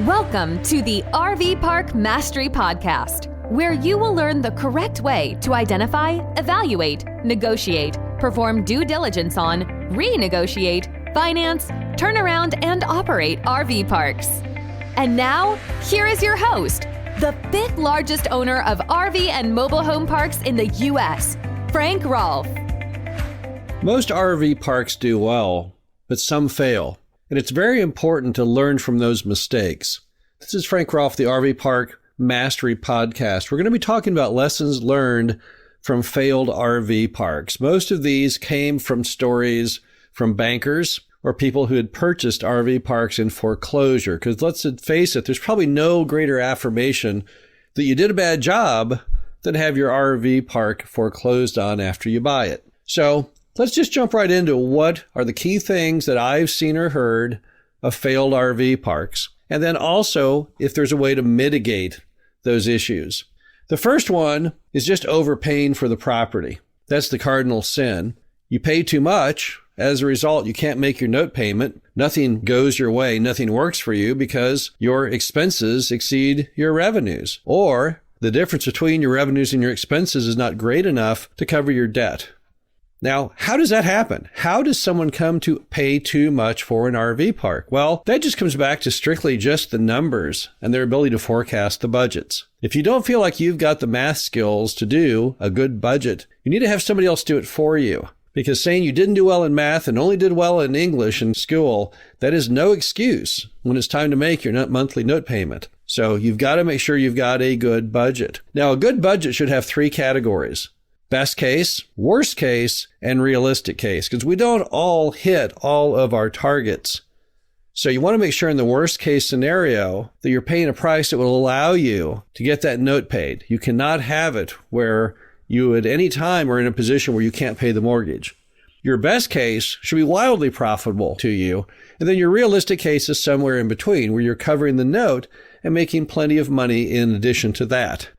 Welcome to the RV Park Mastery Podcast, where you will learn the correct way to identify, evaluate, negotiate, perform due diligence on, renegotiate, finance, turn around, and operate RV parks. And now, here is your host, the fifth largest owner of RV and mobile home parks in the U.S., Frank Rolfe. Most RV parks do well, but some fail. And it's very important to learn from those mistakes. This is Frank Rolfe, the RV Park Mastery Podcast. We're going to be talking about lessons learned from failed RV parks. Most of these came from stories from bankers or people who had purchased RV parks in foreclosure. Because let's face it, there's probably no greater affirmation that you did a bad job than have your RV park foreclosed on after you buy it. So let's just jump right into what are the key things that I've seen or heard of failed RV parks, and then also if there's a way to mitigate those issues. The first one is just overpaying for the property. That's the cardinal sin. You pay too much. As a result, you can't make your note payment. Nothing goes your way. Nothing works for you because your expenses exceed your revenues, or the difference between your revenues and your expenses is not great enough to cover your debt. Now, how does that happen? How does someone come to pay too much for an RV park? Well, that just comes back to strictly just the numbers and their ability to forecast the budgets. If you don't feel like you've got the math skills to do a good budget, you need to have somebody else do it for you. Because saying you didn't do well in math and only did well in English in school, that is no excuse when it's time to make your monthly note payment. So you've got to make sure you've got a good budget. Now, a good budget should have three categories: best case, worst case, and realistic case, because we don't all hit all of our targets. So you want to make sure in the worst case scenario that you're paying a price that will allow you to get that note paid. You cannot have it where you at any time are in a position where you can't pay the mortgage. Your best case should be wildly profitable to you. And then your realistic case is somewhere in between where you're covering the note and making plenty of money in addition to that.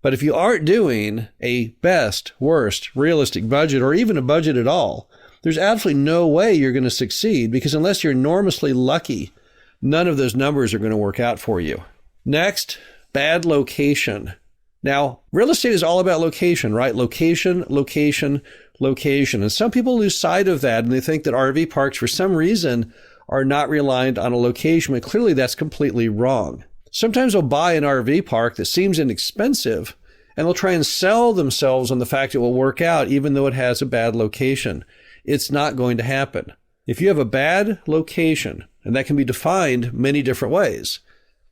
But if you aren't doing a best, worst, realistic budget, or even a budget at all, there's absolutely no way you're going to succeed, because unless you're enormously lucky, none of those numbers are going to work out for you. Next, bad location. Now, real estate is all about location, right? Location, location, location. And some people lose sight of that, and they think that RV parks, for some reason, are not reliant on a location, but clearly that's completely wrong. Sometimes they'll buy an RV park that seems inexpensive, and they'll try and sell themselves on the fact it will work out even though it has a bad location. It's not going to happen. If you have a bad location, and that can be defined many different ways.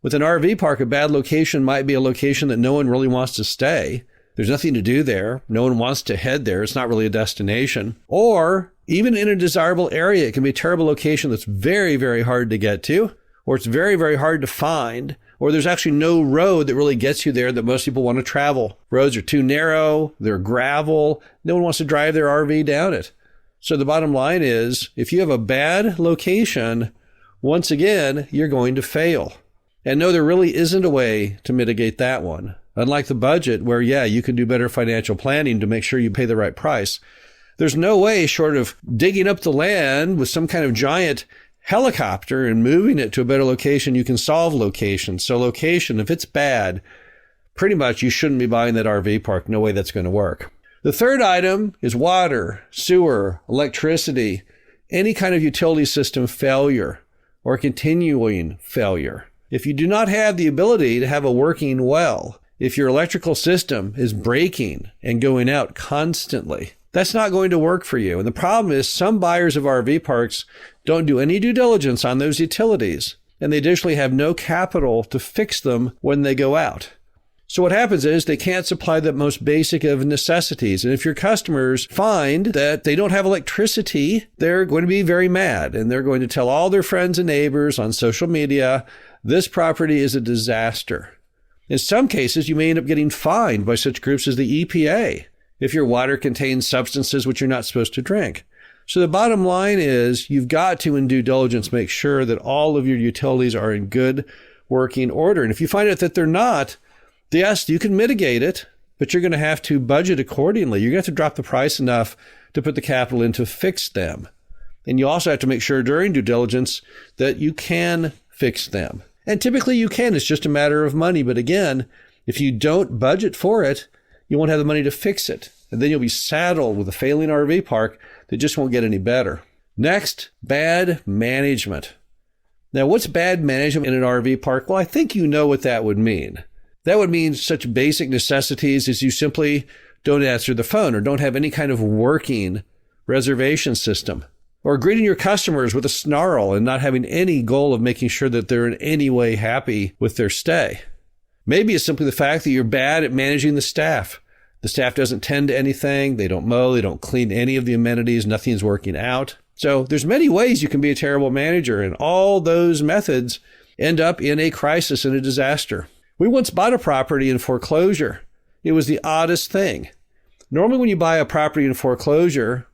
With an RV park, a bad location might be a location that no one really wants to stay. There's nothing to do there. No one wants to head there. It's not really a destination. Or even in a desirable area, it can be a terrible location that's very, very hard to get to, or it's very, very hard to find, or there's actually no road that really gets you there that most people want to travel. Roads are too narrow, they're gravel, no one wants to drive their RV down it. So the bottom line is, if you have a bad location, once again, you're going to fail. And no, there really isn't a way to mitigate that one. Unlike the budget, where, yeah, you can do better financial planning to make sure you pay the right price. There's no way short of digging up the land with some kind of giant helicopter and moving it to a better location, you can solve location. So location, if it's bad, pretty much you shouldn't be buying that RV park. No way that's going to work. The third item is water, sewer, electricity, any kind of utility system failure or continuing failure. If you do not have the ability to have a working well, if your electrical system is breaking and going out constantly, that's not going to work for you. And the problem is some buyers of RV parks don't do any due diligence on those utilities, and they additionally have no capital to fix them when they go out. So what happens is they can't supply the most basic of necessities. And if your customers find that they don't have electricity, they're going to be very mad, and they're going to tell all their friends and neighbors on social media, this property is a disaster. In some cases, you may end up getting fined by such groups as the EPA if your water contains substances which you're not supposed to drink. So the bottom line is you've got to, in due diligence, make sure that all of your utilities are in good working order. And if you find out that they're not, yes, you can mitigate it, but you're going to have to budget accordingly. You're going to have to drop the price enough to put the capital in to fix them. And you also have to make sure during due diligence that you can fix them. And typically you can. It's just a matter of money. But again, if you don't budget for it, you won't have the money to fix it. And then you'll be saddled with a failing RV park that just won't get any better. Next, bad management. Now, what's bad management in an RV park? Well, I think you know what that would mean. That would mean such basic necessities as you simply don't answer the phone or don't have any kind of working reservation system, or greeting your customers with a snarl and not having any goal of making sure that they're in any way happy with their stay. Maybe it's simply the fact that you're bad at managing the staff. The staff doesn't tend to anything. They don't mow. They don't clean any of the amenities. Nothing's working out. So there's many ways you can be a terrible manager, and all those methods end up in a crisis and a disaster. We once bought a property in foreclosure. It was the oddest thing. Normally when you buy a property in foreclosure,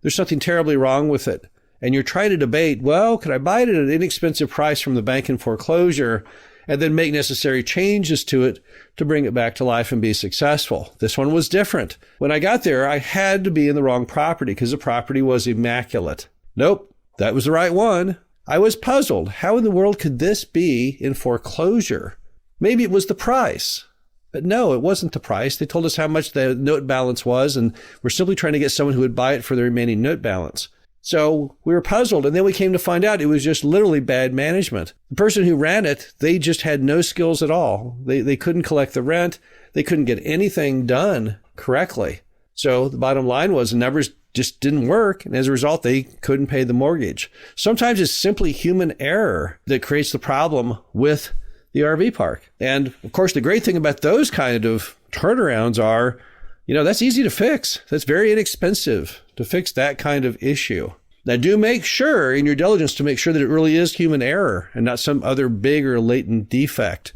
there's something terribly wrong with it. And you're trying to debate, well, could I buy it at an inexpensive price from the bank in foreclosure and then make necessary changes to it to bring it back to life and be successful? This one was different. When I got there, I had to be in the wrong property because the property was immaculate. Nope, that was the right one. I was puzzled. How in the world could this be in foreclosure? Maybe it was the price. But no, it wasn't the price. They told us how much the note balance was, and we're simply trying to get someone who would buy it for the remaining note balance. So we were puzzled, and then we came to find out it was just literally bad management. The person who ran it, they just had no skills at all. They couldn't collect the rent. They couldn't get anything done correctly. So the bottom line was the numbers just didn't work, and as a result, they couldn't pay the mortgage. Sometimes it's simply human error that creates the problem with the RV park. And of course, the great thing about those kind of turnarounds are, that's easy to fix. That's very inexpensive to fix that kind of issue. Now, do make sure in your diligence to make sure that it really is human error and not some other big or latent defect.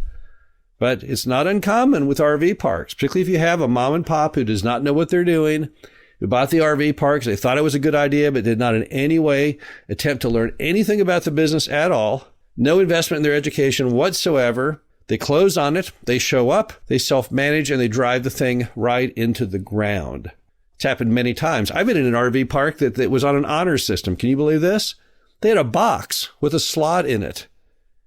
But it's not uncommon with RV parks, particularly if you have a mom and pop who does not know what they're doing, who bought the RV parks. They thought it was a good idea, but did not in any way attempt to learn anything about the business at all. No investment in their education whatsoever. They close on it, they show up, they self-manage, and they drive the thing right into the ground. It's happened many times. I've been in an RV park that was on an honor system. Can you believe this? They had a box with a slot in it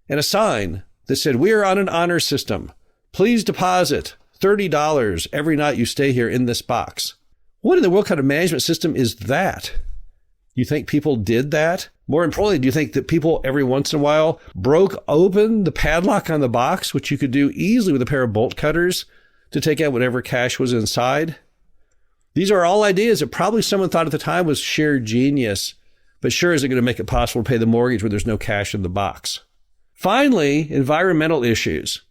and a sign that said, "We are on an honor system. Please deposit $30 every night you stay here in this box." What in the world kind of management system is that? You think people did that? More importantly, do you think that people every once in a while broke open the padlock on the box, which you could do easily with a pair of bolt cutters to take out whatever cash was inside? These are all ideas that probably someone thought at the time was sheer genius, but sure isn't going to make it possible to pay the mortgage when there's no cash in the box. Finally, environmental issues.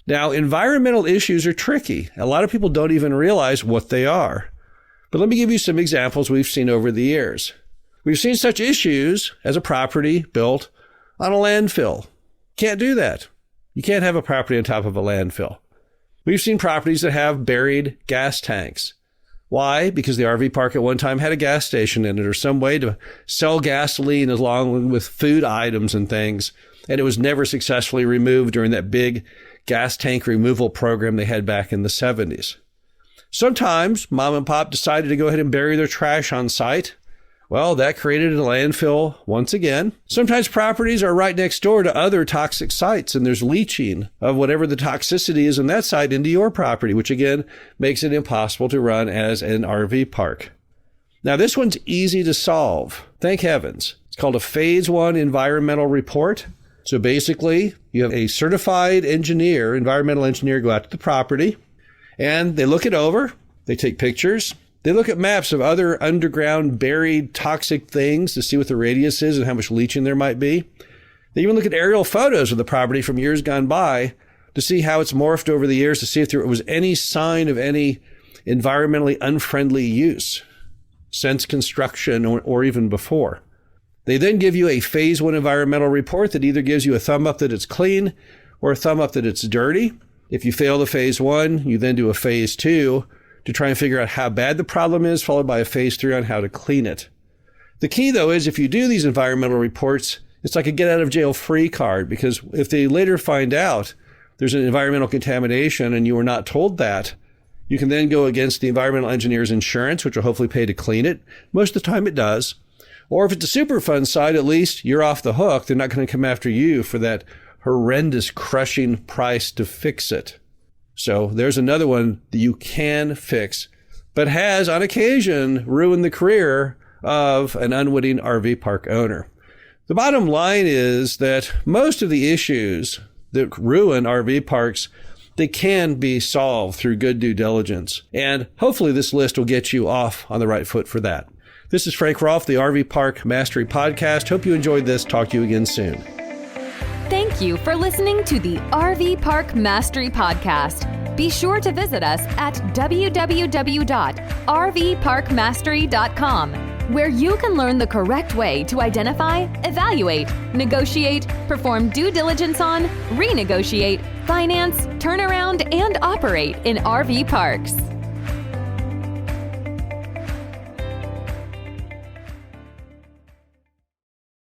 Now, environmental issues are tricky. A lot of people don't even realize what they are. But let me give you some examples we've seen over the years. We've seen such issues as a property built on a landfill. Can't do that. You can't have a property on top of a landfill. We've seen properties that have buried gas tanks. Why? Because the RV park at one time had a gas station in it or some way to sell gasoline along with food items and things. And it was never successfully removed during that big gas tank removal program they had back in the 70s. Sometimes mom and pop decided to go ahead and bury their trash on site. Well, that created a landfill once again. Sometimes properties are right next door to other toxic sites, and there's leaching of whatever the toxicity is in that site into your property, which again makes it impossible to run as an RV park. Now, this one's easy to solve. Thank heavens. It's called a Phase 1 environmental report. So basically, you have a certified engineer, environmental engineer, go out to the property, and they look it over. They take pictures. They look at maps of other underground buried toxic things to see what the radius is and how much leaching there might be. They even look at aerial photos of the property from years gone by to see how it's morphed over the years, to see if there was any sign of any environmentally unfriendly use since construction or even before. They then give you a Phase 1 environmental report that either gives you a thumb up that it's clean or a thumb up that it's dirty. If you fail the Phase 1, you then do a Phase 2 to try and figure out how bad the problem is, followed by a Phase 3 on how to clean it. The key, though, is if you do these environmental reports, it's like a get-out-of-jail-free card, because if they later find out there's an environmental contamination and you were not told that, you can then go against the environmental engineer's insurance, which will hopefully pay to clean it. Most of the time it does. Or if it's a Superfund site, at least you're off the hook. They're not going to come after you for that horrendous, crushing price to fix it. So there's another one that you can fix, but has on occasion ruined the career of an unwitting RV park owner. The bottom line is that most of the issues that ruin RV parks, they can be solved through good due diligence. And hopefully this list will get you off on the right foot for that. This is Frank Rolfe, the RV Park Mastery Podcast. Hope you enjoyed this. Talk to you again soon. Thank you for listening to the RV Park Mastery Podcast. Be sure to visit us at www.rvparkmastery.com, where you can learn the correct way to identify, evaluate, negotiate, perform due diligence on, renegotiate, finance, turn around, and operate in RV parks.